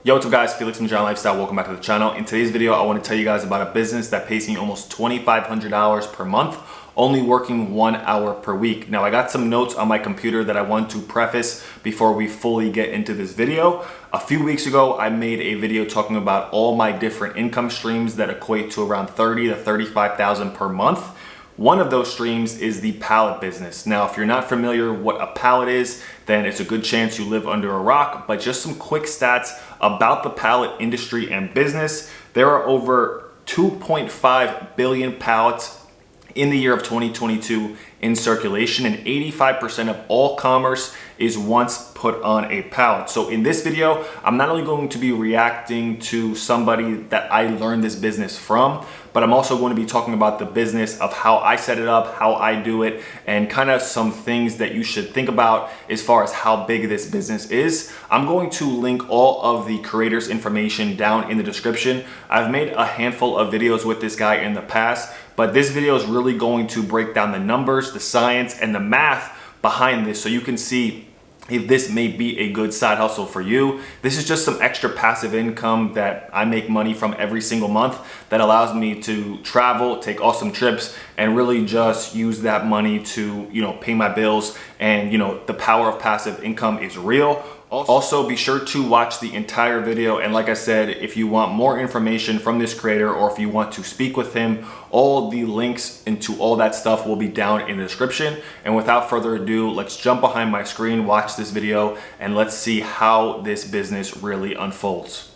Yo, what's up guys, Felix from John Lifestyle. Welcome back to the channel. In today's video, I want to tell you guys about a business that pays me almost $2,500 per month, only working 1 hour per week. Now, I got some notes on my computer that I want to preface before we fully get into this video. A few weeks ago, I made a video talking about all my different income streams that equate to around $30,000 to $35,000 per month. One of those streams is the pallet business. Now, if you're not familiar what a pallet is, then it's a good chance you live under a rock, but just some quick stats about the pallet industry and business. There are over 2.5 billion pallets in the year of 2022 in circulation, and 85% of all commerce is once put on a pallet. So in this video, I'm not only going to be reacting to somebody that I learned this business from, but I'm also going to be talking about the business of how I set it up, how I do it, and kind of some things that you should think about as far as how big this business is. I'm going to link all of the creators' information down in the description. I've made a handful of videos with this guy in the past, but this video is really going to break down the numbers, the science, and the math behind this so you can see if this may be a good side hustle for you. This is just some extra passive income that I make money from every single month that allows me to travel, take awesome trips, and really just use that money to, pay my bills. And, the power of passive income is real. Also, be sure to watch the entire video. And like I said, if you want more information from this creator or if you want to speak with him, all the links into all that stuff will be down in the description. And without further ado, let's jump behind my screen, watch this video, and let's see how this business really unfolds.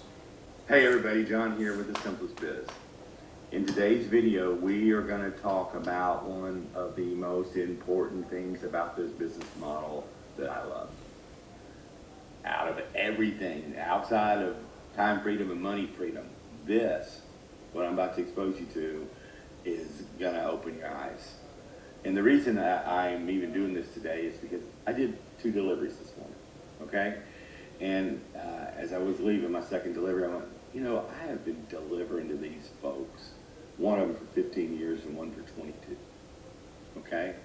Hey everybody, John here with The Simplest Biz. In today's video, we are going to talk about one of the most important things about this business model that I love. Out of everything, outside of time freedom and money freedom, this, what I'm about to expose you to, is going to open your eyes. And the reason that I'm even doing this today is because I did 2 deliveries this morning, okay? And as I was leaving my second delivery, I went, I have been delivering to these folks, one of them for 15 years and one for 22, okay?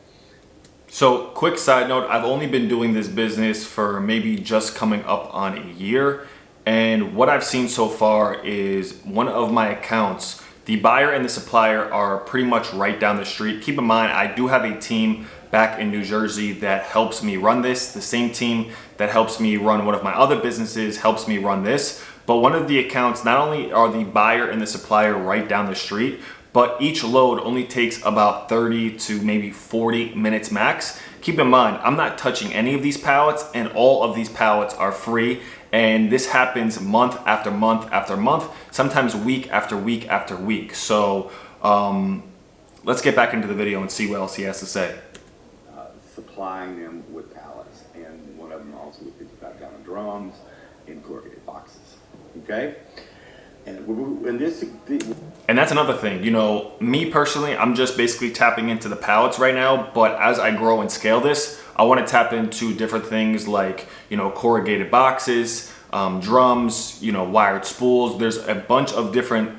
So quick side note, I've only been doing this business for maybe just coming up on a year. And what I've seen so far is one of my accounts, the buyer and the supplier are pretty much right down the street. Keep in mind, I do have a team back in New Jersey that helps me run this. The same team that helps me run one of my other businesses helps me run this. But one of the accounts, not only are the buyer and the supplier right down the street, but each load only takes about 30 to maybe 40 minutes max. Keep in mind, I'm not touching any of these pallets, and all of these pallets are free. And this happens month after month after month, sometimes week after week after week. So let's get back into the video and see what else he has to say. Supplying them with pallets, and one of them also with 55-gallon drums in corrugated boxes, okay? And that's another thing, me personally, I'm just basically tapping into the pallets right now, but as I grow and scale this, I want to tap into different things like, corrugated boxes, drums, wired spools. There's a bunch of different,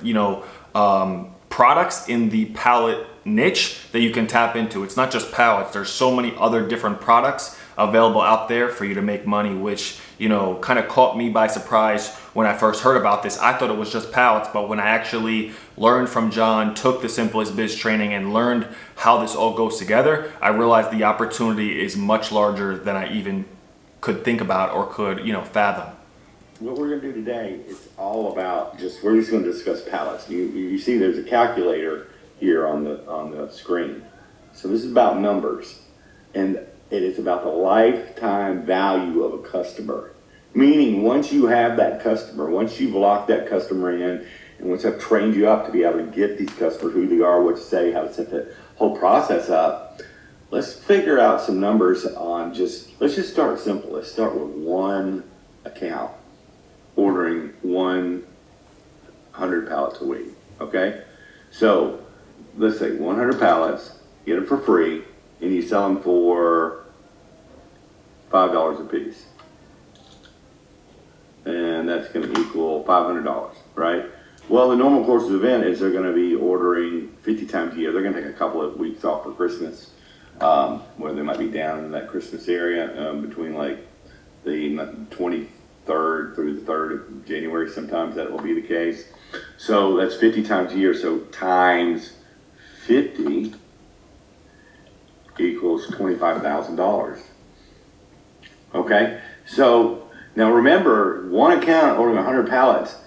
products in the pallet niche that you can tap into. It's not just pallets. There's so many other different products available out there for you to make money, which, kind of caught me by surprise when I first heard about this. I thought it was just pallets, but when I actually learned from John, took the Simplest Biz training and learned how this all goes together, I realized the opportunity is much larger than I even could think about or could, fathom. What we're going to do today is all about we're just going to discuss pallets. You see there's a calculator here on the screen. So this is about numbers, and it is about the lifetime value of a customer. Meaning once you have that customer, once you've locked that customer in, and once I've trained you up to be able to get these customers, who they are, what to say, how to set the whole process up, let's figure out some numbers on let's just start simple. Let's start with one account ordering 100 pallets a week, okay? So let's say 100 pallets, get them for free, and you sell them for $5 a piece. And that's going to equal $500, right? Well, the normal course of the event is they're going to be ordering 50 times a year. They're going to take a couple of weeks off for Christmas, where they might be down in that Christmas area between like the 23rd 3rd through the 3rd of January. Sometimes that will be the case. So that's 50 times a year. So times 50 equals $25,000. Okay, so now remember, one account ordering 100 pallets,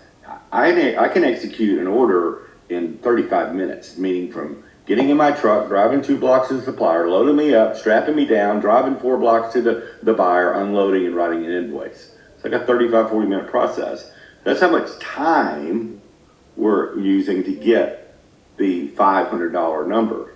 I can execute an order in 35 minutes, meaning from getting in my truck, driving 2 blocks to the supplier, loading me up, strapping me down, driving 4 blocks to the buyer, unloading and writing an invoice. It's like a 35, 40-minute process. That's how much time we're using to get the $500 number.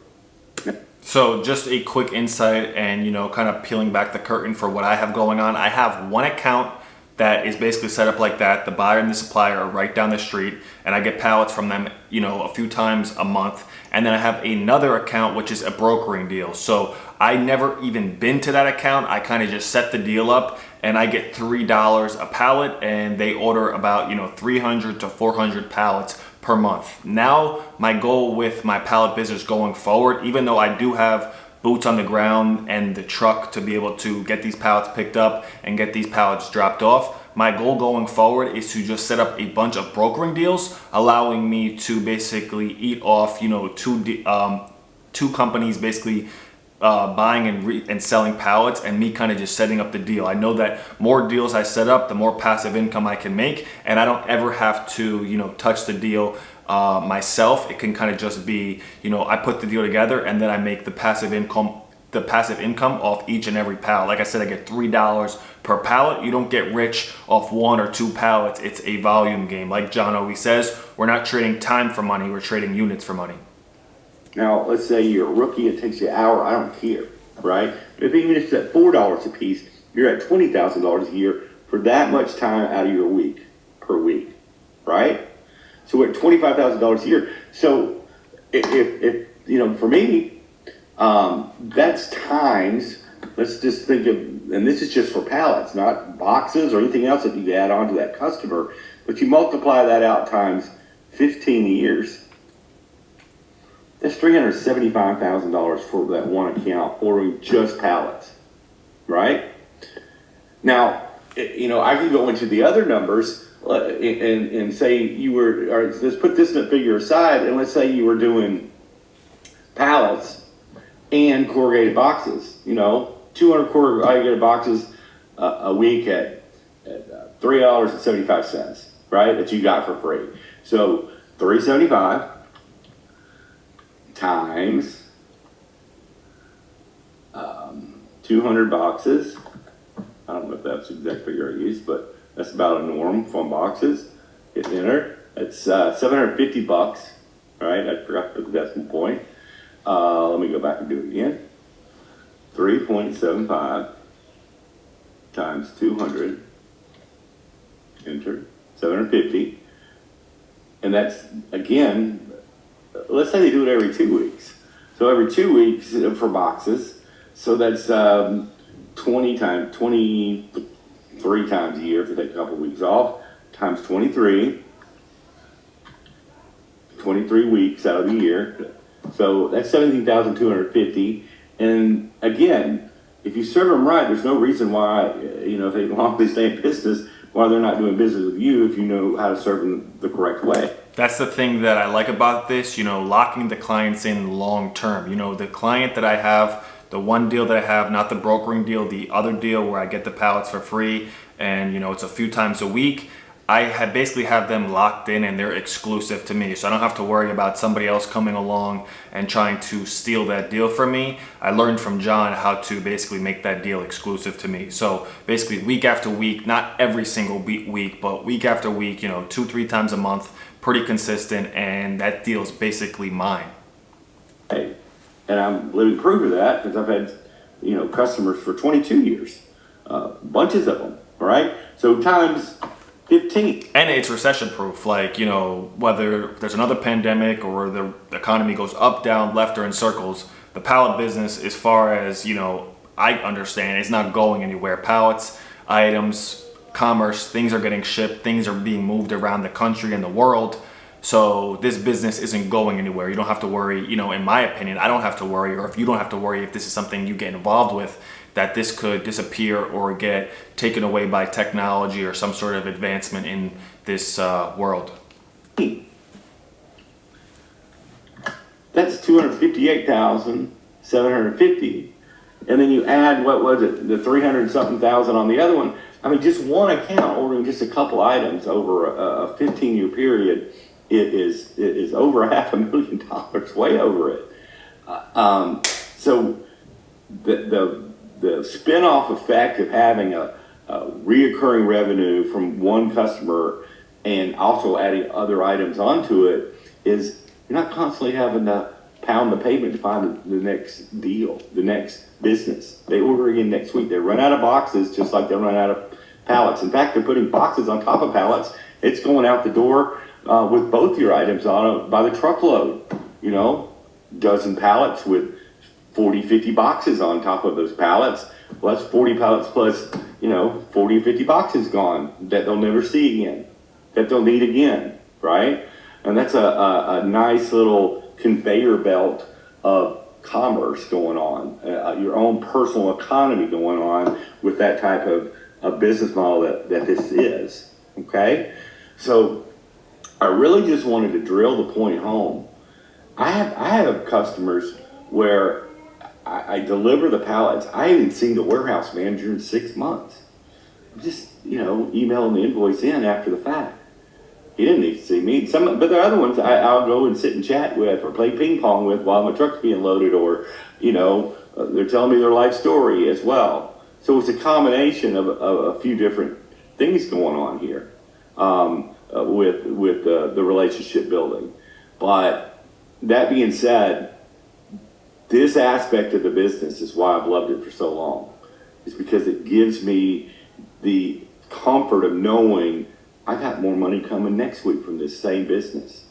So just a quick insight and, kind of peeling back the curtain for what I have going on. I have one account that is basically set up like that. The buyer and the supplier are right down the street, and I get pallets from them, a few times a month. And then I have another account, which is a brokering deal. So I never even been to that account. I kind of just set the deal up, and I get $3 a pallet, and they order about, 300 to 400 pallets per month. Now, my goal with my pallet business going forward, even though I do have boots on the ground and the truck to be able to get these pallets picked up and get these pallets dropped off, my goal going forward is to just set up a bunch of brokering deals, allowing me to basically eat off, two companies basically buying and selling pallets, and me kind of just setting up the deal. I know that more deals I set up, the more passive income I can make, and I don't ever have to, touch the deal myself. It can kind of just be, I put the deal together and then I make the passive income off each and every pallet. Like I said, I get $3 per pallet. You don't get rich off 1 or 2 pallets. It's a volume game. Like John always says, we're not trading time for money, we're trading units for money. Now, let's say you're a rookie, it takes you an hour, I don't care, right? If even if it's at $4 a piece, you're at $20,000 a year for that much time out of your week, per week, right? So we're at $25,000 a year. So if for me, that's times, let's just think of, and this is just for pallets, not boxes or anything else that you add on to that customer, but you multiply that out times 15 years. That's $375,000 for that one account ordering just pallets, right? Now, I can go into the other numbers and say you were, or let's put this in a figure aside, and let's say you were doing pallets and corrugated boxes, 200 corrugated boxes a week at $3.75, right? That you got for free. So $3.75 times 200 boxes. I don't know if that's the exact figure I used, but that's about a norm from boxes. Hit enter. It's $750, right? I forgot to put the decimal point. Let me go back and do it again. 3.75 times 200. Enter. 750. And that's, again, let's say they do it every 2 weeks. So every 2 weeks for boxes. So that's 23 times a year if you take a couple weeks off, times 23 weeks out of the year. So that's 17,250. And again, if you serve them right, there's no reason why, if they want to stay in business, why they're not doing business with you if you know how to serve them the correct way. That's the thing that I like about this, locking the clients in long term. The client that I have, the one deal that I have, not the brokering deal, the other deal where I get the pallets for free and, it's a few times a week. I basically have them locked in and they're exclusive to me. So I don't have to worry about somebody else coming along and trying to steal that deal from me. I learned from John how to basically make that deal exclusive to me. So basically week after week, not every single week, but week after week, 2-3 times a month, pretty consistent, and that deal is basically mine. Hey, and I'm living proof of that because I've had, customers for 22 years, bunches of them, all right? So times 15. And it's recession proof, like, whether there's another pandemic or the economy goes up, down, left, or in circles, the pallet business, as far as, I understand, is not going anywhere. Pallets, items, commerce, things are getting shipped, things are being moved around the country and the world. So this business isn't going anywhere. You don't have to worry, in my opinion, I don't have to worry, or if you don't have to worry if this is something you get involved with, that this could disappear or get taken away by technology or some sort of advancement in this world. That's 258,750. And then you add, what was it, the 300 something thousand on the other one. I mean, just one account ordering just a couple items over a 15-year period, it is over $500,000, way over it. So the spin-off effect of having a reoccurring revenue from one customer and also adding other items onto it is you're not constantly having to pound the pavement to find the next deal, the next business. They order again next week. They run out of boxes just like they run out of pallets. In fact, they're putting boxes on top of pallets. It's going out the door with both your items on it by the truckload. You know, dozen pallets with 40, 50 boxes on top of those pallets. Well, that's 40 pallets plus, 40 or 50 boxes gone that they'll never see again, that they'll need again, right? And that's a nice little conveyor belt of commerce going on, your own personal economy going on with that type of business model that this is, okay? So I really just wanted to drill the point home. I have customers where I deliver the pallets. I haven't seen the warehouse manager in 6 months. Just, emailing the invoice in after the fact. He didn't need to see me. But there are other ones I'll go and sit and chat with or play ping pong with while my truck's being loaded, or, they're telling me their life story as well. So it's a combination of a few different things going on here with the relationship building. But that being said, this aspect of the business is why I've loved it for so long. It's because it gives me the comfort of knowing I got more money coming next week from this same business.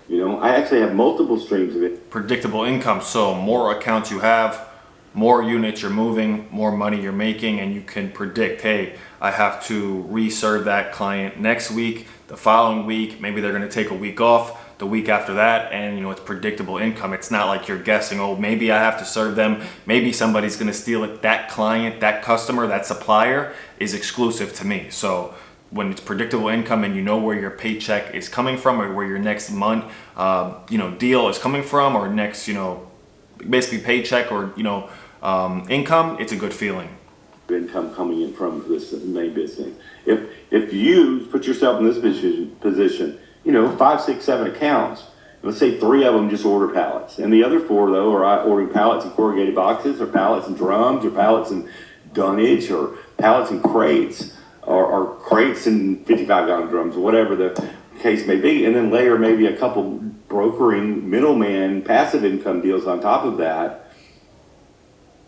I actually have multiple streams of it. Predictable income. So more accounts you have, more units you're moving, more money you're making, and you can predict, hey, I have to reserve that client next week, the following week, maybe they're going to take a week off, the week after that, and it's predictable income. It's not like you're guessing, oh, maybe I have to serve them, maybe somebody's going to steal it. That client, that customer, that supplier is exclusive to me. So when it's predictable income and you know where your paycheck is coming from, or where your next month deal is coming from, or next basically paycheck or income, it's a good feeling. Income coming in from this main business. If you put yourself in this position, 5, 6, 7 accounts, let's say 3 of them just order pallets, and the other 4 though are ordering pallets and corrugated boxes, or pallets and drums, or pallets and dunnage, or pallets and crates, or crates and 55-gallon drums, or whatever the case may be, and then layer maybe a couple brokering middleman passive income deals on top of that.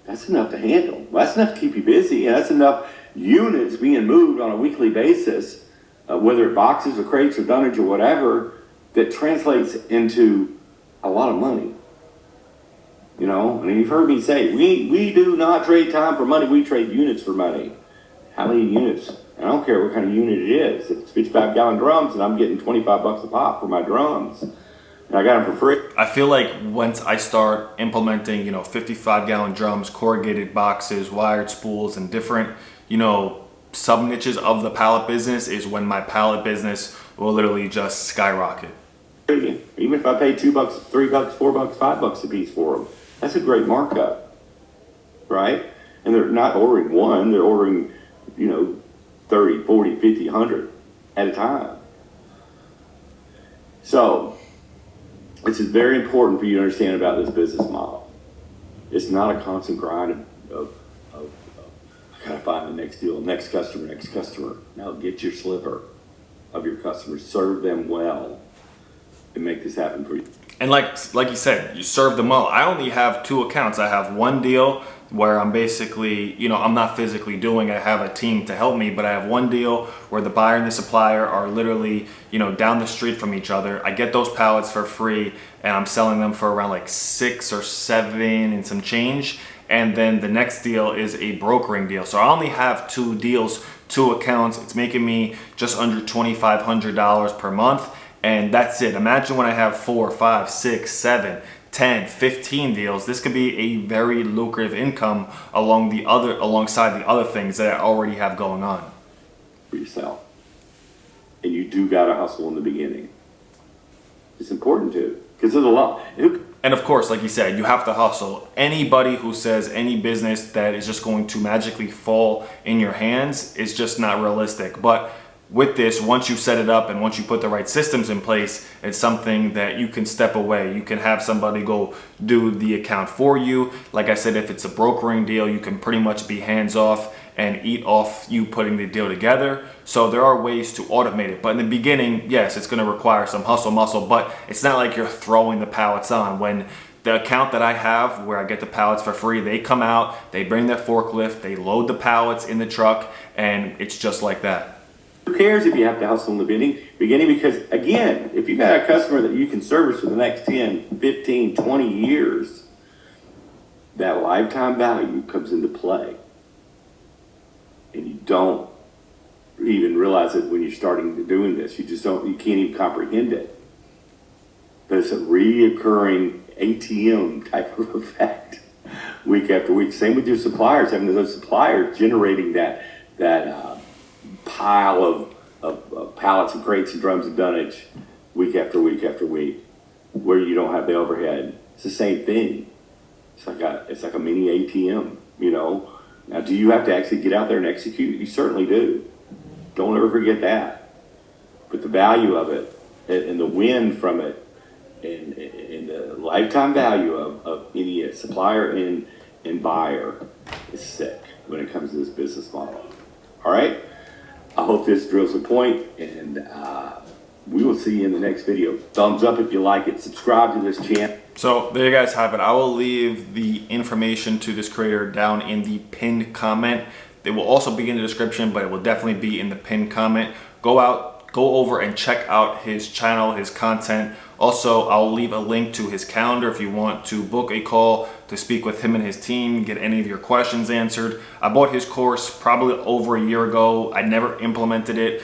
That's enough to handle. That's enough to keep you busy, and that's enough units being moved on a weekly basis, whether it's boxes or crates or dunnage or whatever, that translates into a lot of money. And you've heard me say, we do not trade time for money, we trade units for money. How many units? I don't care what kind of unit it is. If it's 55-gallon drums, and I'm getting $25 a pop for my drums, and I got them for free. I feel like once I start implementing, 55-gallon drums, corrugated boxes, wired spools, and different, sub niches of the pallet business, is when my pallet business will literally just skyrocket. Even if I pay $2, $3, $4, $5 a piece for them, that's a great markup, right? And they're not ordering one; they're ordering, 30, 40, 50, 100 at a time. So this is very important for you to understand about this business model. It's not a constant grind of I gotta find the next deal, next customer. Now get your sliver of your customers, serve them well, and make this happen for you. And like you said, you serve them well. I only have 2 accounts. I have one deal where I'm basically, I'm not physically doing, I have a team to help me, but I have one deal where the buyer and the supplier are literally, down the street from each other. I get those pallets for free, and I'm selling them for around like 6 or 7 and some change. And then the next deal is a brokering deal. So I only have 2 deals, 2 accounts. It's making me just under $2,500 per month. And that's it. Imagine when I have 4, 5, 6, 7, 10, 15 deals, this could be a very lucrative income alongside the other things that I already have going on. For yourself. And you do gotta hustle in the beginning. It's important to, because there's a lot. And of course, like you said, you have to hustle. Anybody who says any business that is just going to magically fall in your hands is just not realistic. But with this, once you set it up and once you put the right systems in place, it's something that you can step away. You can have somebody go do the account for you. Like I said, if it's a brokering deal, you can pretty much be hands off and eat off you putting the deal together. So there are ways to automate it. But in the beginning, yes, it's gonna require some hustle muscle, but it's not like you're throwing the pallets on. When the account that I have where I get the pallets for free, they come out, they bring their forklift, they load the pallets in the truck, and it's just like that. Who cares if you have to hustle in the beginning? Because again, if you got a customer that you can service for the next 10, 15, 20 years, that lifetime value comes into play. And you don't even realize it when you're starting to doing this. You can't even comprehend it. But it's a reoccurring ATM type of effect week after week. Same with your suppliers, having those suppliers generating that pile of pallets and crates and drums of dunnage week after week after week, where you don't have the overhead. It's the same thing. It's like a mini ATM, you know. Now, do you have to actually get out there and execute? You certainly do. Don't ever forget that. But the value of it and the win from it and the lifetime value of any supplier and buyer is sick when it comes to this business model. All right? I hope this drills a point, and we will see you in the next video. Thumbs up if you like it. Subscribe to this channel. So there you guys have it. I will leave the information to this creator down in the pinned comment. It will also be in the description, but it will definitely be in the pinned comment. Go over and check out his channel, his content. Also, I'll leave a link to his calendar if you want to book a call to speak with him and his team, get any of your questions answered. I bought his course probably over a year ago. I never implemented it.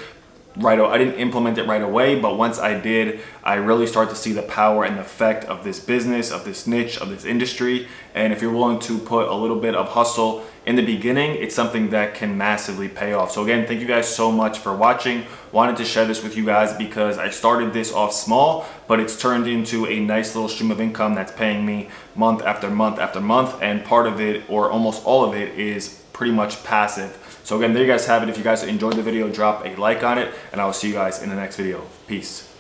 I didn't implement it right away, but once I did, I really start to see the power and the effect of this business, of this niche, of this industry. And if you're willing to put a little bit of hustle in the beginning, it's something that can massively pay off. So again, thank you guys so much for watching. Wanted to share this with you guys because I started this off small, but it's turned into a nice little stream of income that's paying me month after month after month. And part of it, or almost all of it, is pretty much passive. So again, there you guys have it. If you guys enjoyed the video, drop a like on it, and I will see you guys in the next video. Peace.